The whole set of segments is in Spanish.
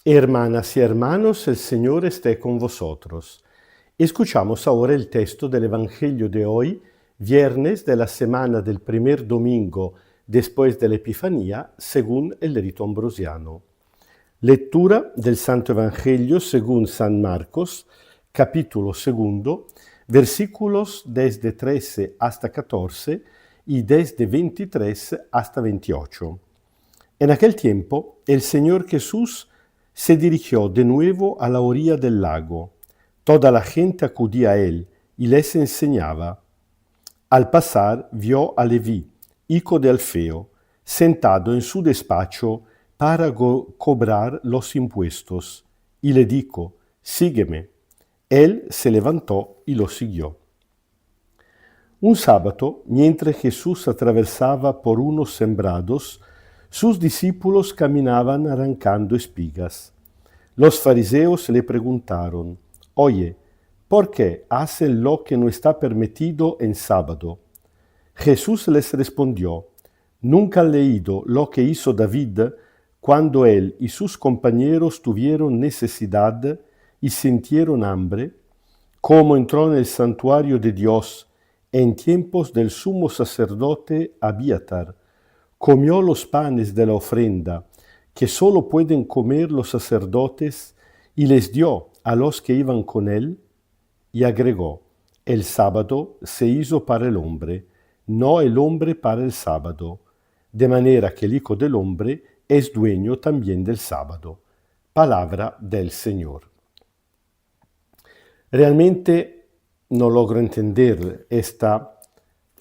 Hermanas y hermanos, el Señor esté con vosotros. Escuchamos ahora el texto del Evangelio de hoy, viernes de la semana del primer domingo después de la Epifanía, según el rito ambrosiano. Lectura del Santo Evangelio según San Marcos, capítulo 2, versículos desde 13 hasta 14 y desde 23 hasta 28. En aquel tiempo, el Señor Jesús se dirigió de nuevo a la orilla del lago. Toda la gente acudía a él y les enseñaba. Al pasar vio a Leví, hijo de Alfeo, sentado en su despacho para cobrar los impuestos, y le dijo: «Sígueme». Él se levantó y lo siguió. Un sábado, mientras Jesús atravesaba por unos sembrados, sus discípulos caminaban arrancando espigas. Los fariseos le preguntaron: «Oye, ¿por qué hacen lo que no está permitido en sábado?» Jesús les respondió: «¿Nunca han leído lo que hizo David cuando él y sus compañeros tuvieron necesidad y sintieron hambre? Cómo entró en el santuario de Dios en tiempos del sumo sacerdote Abiatar, comió los panes de la ofrenda que solo pueden comer los sacerdotes y les dio a los que iban con él», y agregó: «El sábado se hizo para el hombre, no el hombre para el sábado, de manera que el Hijo del Hombre es dueño también del sábado». Palabra del Señor. Realmente no logro entender esta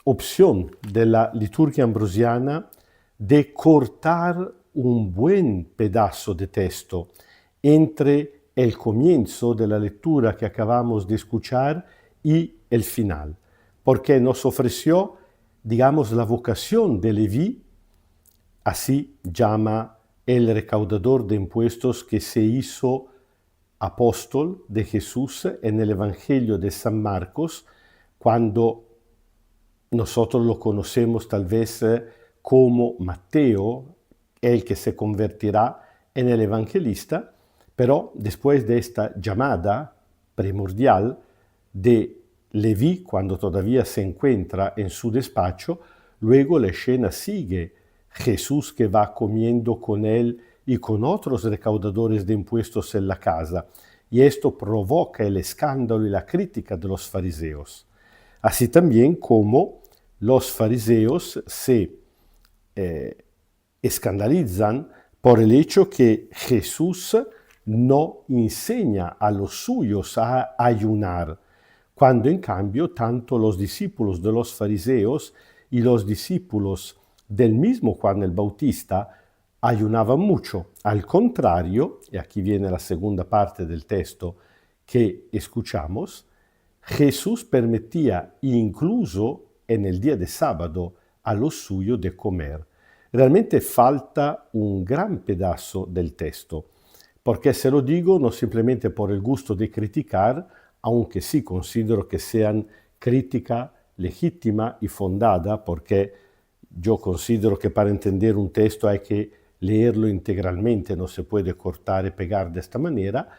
opción de la liturgia ambrosiana de cortar un buen pedazo de texto entre el comienzo de la lectura que acabamos de escuchar y el final, porque nos ofreció, digamos, la vocación de Leví, así llama el recaudador de impuestos que se hizo apóstol de Jesús en el Evangelio de San Marcos, cuando nosotros lo conocemos tal vez como Mateo, el que se convertirá en el evangelista, pero después de esta llamada primordial de Leví, cuando todavía se encuentra en su despacho, luego la escena sigue. Jesús que va comiendo con él y con otros recaudadores de impuestos en la casa, y esto provoca el escándalo y la crítica de los fariseos. Así también como los fariseos se escandalizan por el hecho que Jesús no enseña a los suyos a ayunar, cuando en cambio tanto los discípulos de los fariseos y los discípulos del mismo Juan el Bautista ayunaban mucho. Al contrario, y aquí viene la segunda parte del texto que escuchamos, Jesús permitía incluso en el día de sábado a los suyos de comer. Realmente falta un gran pedazo del texto, porque se lo digo no simplemente por el gusto de criticar, aunque sí considero que sean crítica legítima y fundada, porque yo considero que para entender un texto hay que leerlo integralmente, no se puede cortar y pegar de esta manera,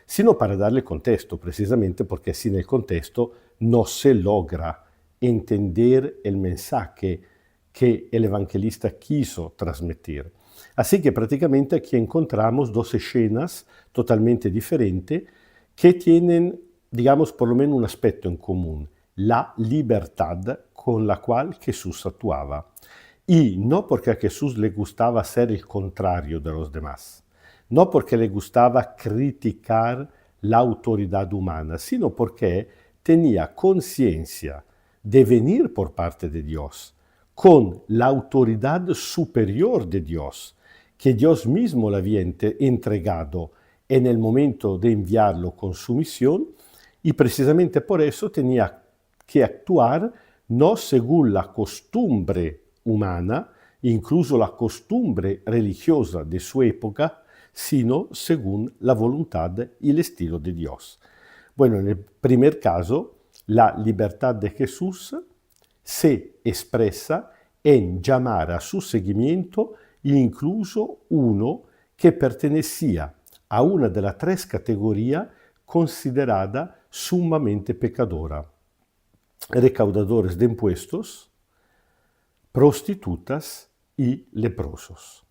sino para darle contexto, precisamente porque sin el contexto no se logra entender el mensaje que el evangelista quiso transmitir. Así que prácticamente aquí encontramos dos escenas totalmente diferentes que tienen, digamos, por lo menos un aspecto en común: la libertad con la cual Jesús actuaba. Y no porque a Jesús le gustaba ser el contrario de los demás, no porque le gustaba criticar la autoridad humana, sino porque tenía conciencia de venir por parte de Dios, con la autoridad superior de Dios, que Dios mismo le había entregado en el momento de enviarlo con su misión, y precisamente por eso tenía que actuar no según la costumbre humana, incluso la costumbre religiosa de su época, sino según la voluntad y el estilo de Dios. Bueno, en el primer caso, la libertad de Jesús se expresa en llamar a su seguimiento incluso uno que pertenecía a una de las tres categorías considerada sumamente pecadora: recaudadores de impuestos, prostitutas y leprosos.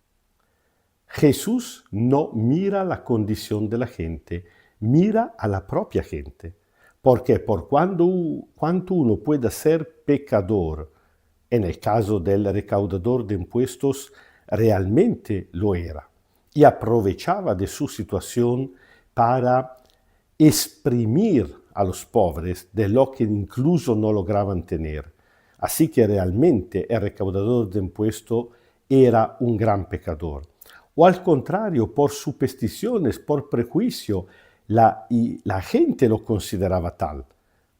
Jesús no mira la condición de la gente, mira a la propia gente, porque por cuanto uno pueda ser pecador, en el caso del recaudador de impuestos realmente lo era, y aprovechaba de su situación para exprimir a los pobres de lo que incluso no lograban tener. Así que realmente el recaudador de impuestos era un gran pecador. O al contrario, por supersticiones, por prejuicio, la gente lo consideraba tal.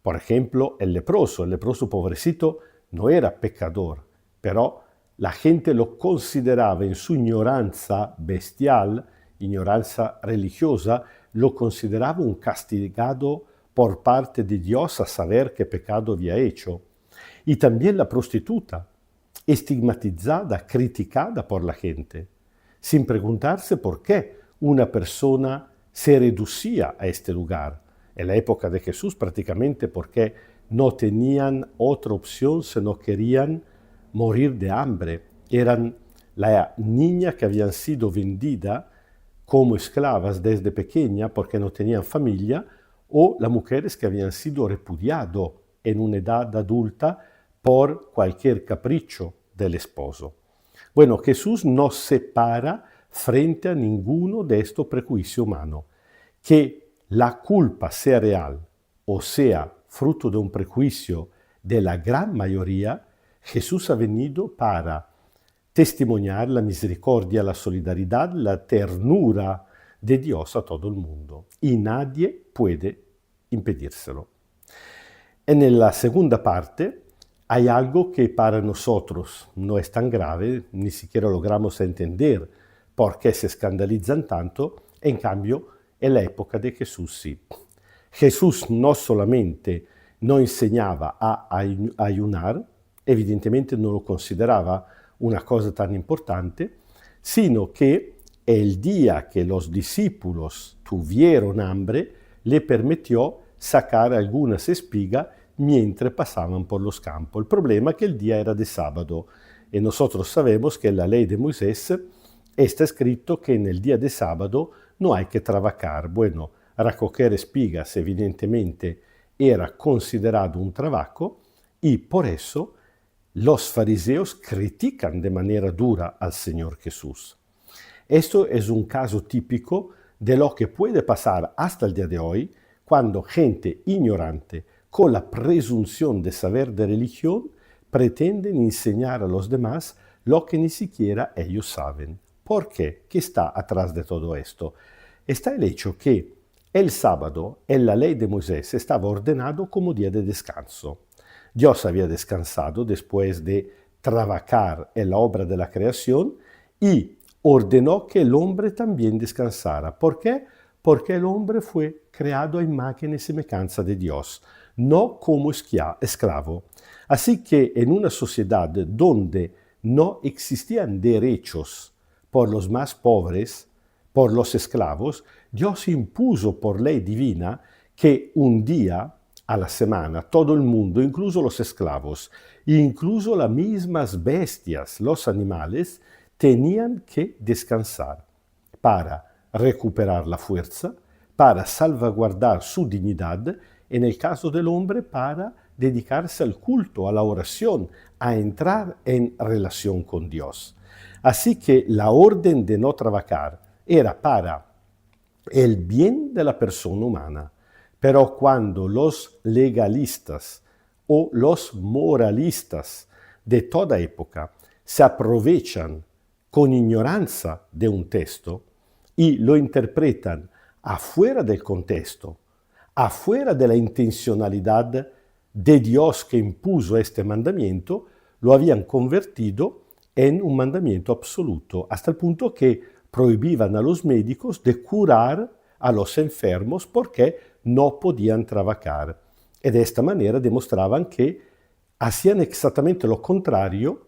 Por ejemplo, el leproso pobrecito no era pecador, pero la gente lo consideraba en su ignorancia bestial, ignorancia religiosa, lo consideraba un castigado por parte de Dios a saber qué pecado había hecho. Y también la prostituta, estigmatizada, criticada por la gente, sin preguntarse por qué una persona se reducía a este lugar. En la época de Jesús prácticamente porque no tenían otra opción si no querían morir de hambre. Eran la niña que habían sido vendida como esclavas desde pequeña porque no tenían familia, o las mujeres que habían sido repudiadas en una edad adulta por cualquier capricho del esposo. Bueno, Jesús no se para frente a ninguno de estos prejuicios humanos. Que la culpa sea real o sea fruto de un prejuicio de la gran mayoría, Jesús ha venido para testimoniar la misericordia, la solidaridad, la ternura de Dios a todo el mundo. Y nadie puede impedírselo. En la segunda parte hay algo que para nosotros no es tan grave, ni siquiera logramos entender por qué se escandalizan tanto, en cambio en la época de Jesús sí. Jesús no solamente no enseñaba a ayunar, evidentemente no lo consideraba una cosa tan importante, sino que el día que los discípulos tuvieron hambre, le permitió sacar algunas espigas mientras pasaban por los campos. El problema es que el día era de sábado, y nosotros sabemos que en la ley de Moisés está escrito que en el día de sábado no hay que trabajar. Bueno, recoger espigas evidentemente era considerado un trabajo, y por eso los fariseos critican de manera dura al Señor Jesús. Esto es un caso típico de lo que puede pasar hasta el día de hoy cuando gente ignorante, con la presunción de saber de religión, pretenden enseñar a los demás lo que ni siquiera ellos saben. ¿Por qué? ¿Qué está atrás de todo esto? Está el hecho que el sábado en la ley de Moisés estaba ordenado como día de descanso. Dios había descansado después de trabajar en la obra de la creación y ordenó que el hombre también descansara. ¿Por qué? Porque el hombre fue creado a imagen y semejanza de Dios, no como esclavo. Así que en una sociedad donde no existían derechos por los más pobres, por los esclavos, Dios impuso por ley divina que un día a la semana todo el mundo, incluso los esclavos, incluso las mismas bestias, los animales, tenían que descansar para recuperar la fuerza, para salvaguardar su dignidad, en el caso del hombre para dedicarse al culto, a la oración, a entrar en relación con Dios. Así que la orden de no trabajar era para el bien de la persona humana, pero cuando los legalistas o los moralistas de toda época se aprovechan con ignorancia de un texto y lo interpretan afuera del contexto, afuera de la intencionalidad de Dios que impuso este mandamiento, lo habían convertido en un mandamiento absoluto, hasta el punto que prohibían a los médicos de curar a los enfermos porque no podían trabajar. Y de esta manera demostraban que hacían exactamente lo contrario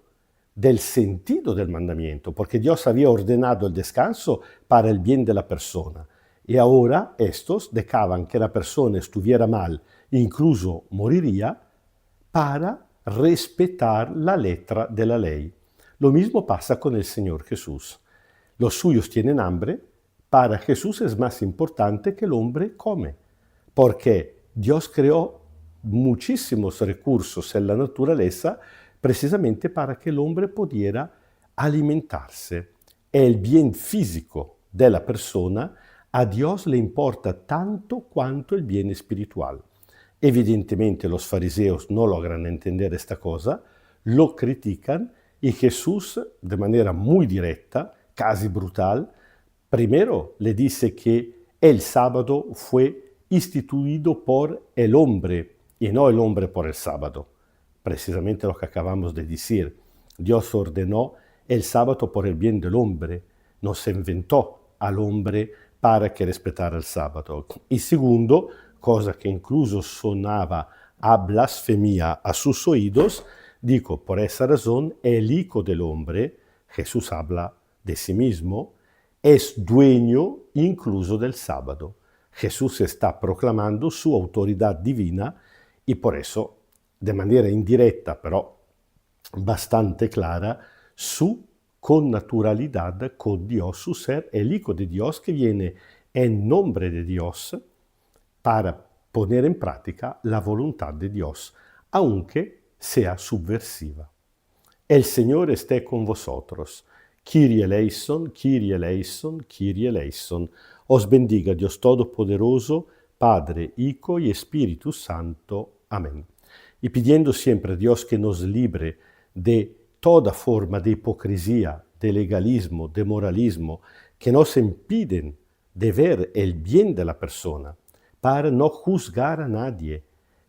del sentido del mandamiento, porque Dios había ordenado el descanso para el bien de la persona. Y ahora estos dejaban que la persona estuviera mal, incluso moriría, para respetar la letra de la ley. Lo mismo pasa con el Señor Jesús. Los suyos tienen hambre, para Jesús es más importante que el hombre come, porque Dios creó muchísimos recursos en la naturaleza precisamente para que el hombre pudiera alimentarse. El bien físico de la persona a Dios le importa tanto cuanto el bien espiritual. Evidentemente los fariseos no logran entender esta cosa, lo critican y Jesús, de manera muy directa, casi brutal, primero le dice que el sábado fue instituido por el hombre y no el hombre por el sábado. Precisamente lo que acabamos de decir. Dios ordenó el sábado por el bien del hombre, no se inventó al hombre para que respetara el sábado. Y segundo, cosa que incluso sonaba a blasfemia a sus oídos, dijo, por esa razón, el Hijo del Hombre, Jesús habla de sí mismo, es dueño incluso del sábado. Jesús está proclamando su autoridad divina y por eso, de manera indirecta, pero bastante clara, su connaturalidad con Dios, su ser, el Hijo de Dios que viene en nombre de Dios para poner en práctica la voluntad de Dios, aunque sea subversiva. El Señor esté con vosotros. Kyrie eleison, Kyrie eleison, Kyrie eleison. Os bendiga Dios Todopoderoso, Padre, Hijo y Espíritu Santo. Amén. Y pidiendo siempre a Dios que nos libre de toda forma de hipocresía, de legalismo, de moralismo, que nos impiden de ver el bien de la persona, para no juzgar a nadie,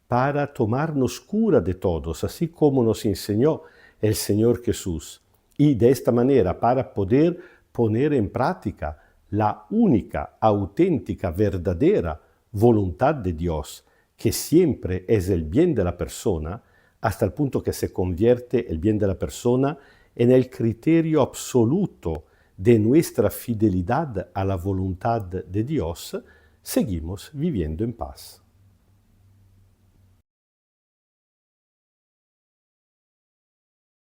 para tomarnos cura de todos, así como nos enseñó el Señor Jesús. Y de esta manera, para poder poner en práctica la única, auténtica, verdadera voluntad de Dios, que siempre es el bien de la persona, hasta el punto que se convierte el bien de la persona en el criterio absoluto de nuestra fidelidad a la voluntad de Dios, seguimos viviendo en paz.